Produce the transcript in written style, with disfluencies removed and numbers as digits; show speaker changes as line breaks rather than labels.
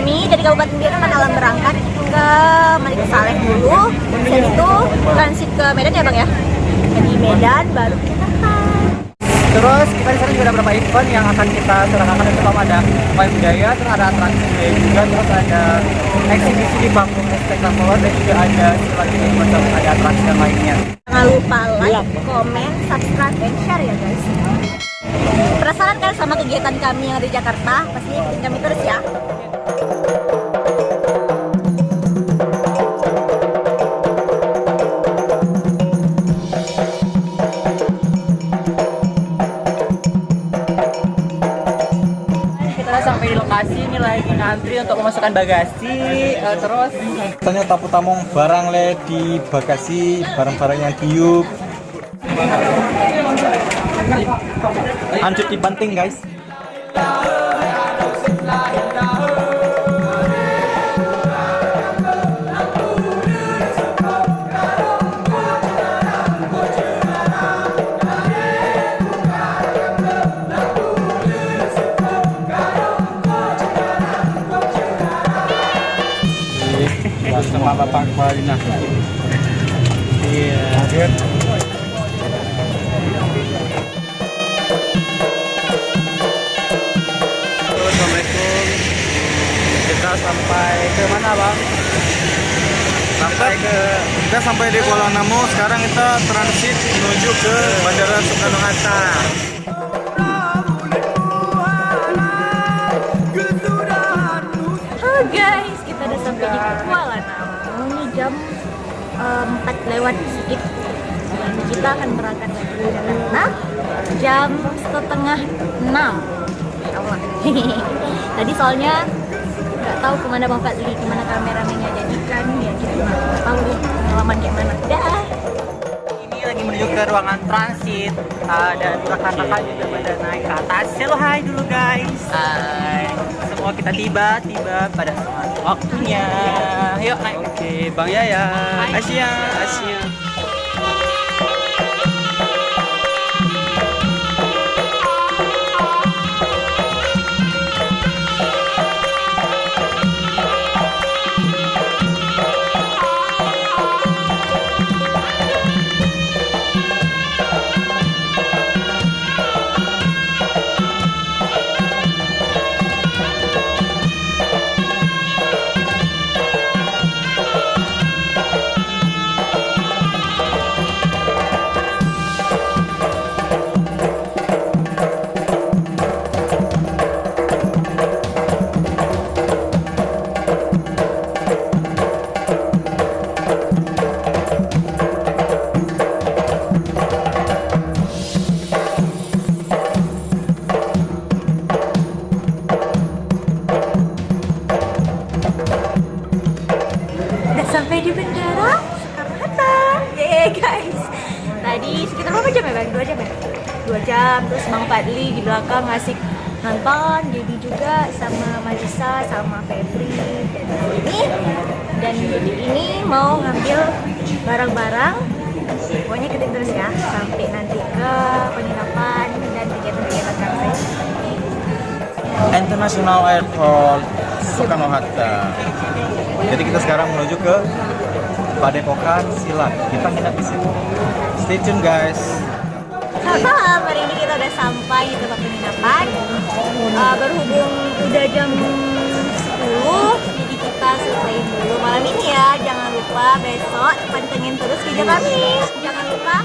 kami dari Kabupaten Biak Padalarang berangkat ke Malik Saleh dulu. Dan itu transit ke Medan ya bang ya. Di Medan baru ke Jakarta.
Terus kita di sana juga ada beberapa event yang akan kita selenggarakan. Itu ada Payung Jaya, terus ada atraksi budaya juga, terus ada eksibisi di panggung spektakuler dan juga ada lagi ada atraksi yang lainnya.
Jangan lupa like, komen, subscribe, dan share ya guys. Penasaran kan sama kegiatan kami yang ada di Jakarta? Pasti ikutin kami terus ya.
Sampai di lokasi ini lagi ngantri untuk memasukkan bagasi, terus
Tanya tapu tamong barang le di bagasi, barang-barang yang diuk lanjut dibanting guys. Sama Bapak Kepala Dinas. Iya. Assalamualaikum. Kita sampai ke mana bang? Kita sampai di Kuala Namu. Sekarang kita transit menuju ke Bandara Soekarno Hatta.
Halo guys, kita udah sampai di Kuala Namu. Ini jam 4 lewat sedikit. Dan kita akan berangkat ke Jakarta jam setengah 6. Ya Allah. Tadi soalnya nggak tahu kemana Bang Fadli, kemana kameramennya, jadikan ya kita nggak tahu deh pengalaman kayak mana. Dah.
ini lagi menuju ke ruangan transit, dan rekan-rekan juga pada naik ke atas. Hello, hai dulu guys. Hai. Semua kita tiba pada waktunya. Yuk naik. Oke, Bang Yaya. Asia.
Sampai di bandara Soekarno Hatta. Yeay guys. Tadi sekitar berapa jam ya bang? 2 jam ya? 2 jam. Terus Bang Fadli di belakang ngasih nonton. Jadi juga sama Marisa, sama Febri dan ini. Dan jadi ini mau ngambil barang-barang. Pokoknya ikutin terus ya sampai nanti ke penginapan dan kegiatan-kegiatan kami.
International Airport Soekarno Hatta. Jadi kita sekarang menuju ke Padepokan Silat. Kita nginep di sini. Stay tune guys.
Salam, hari ini kita udah sampai di tempat penginapan. Berhubung udah jam 10, jadi kita selesaiin dulu malam ini ya. Jangan lupa besok pantengin terus video kami. Jangan lupa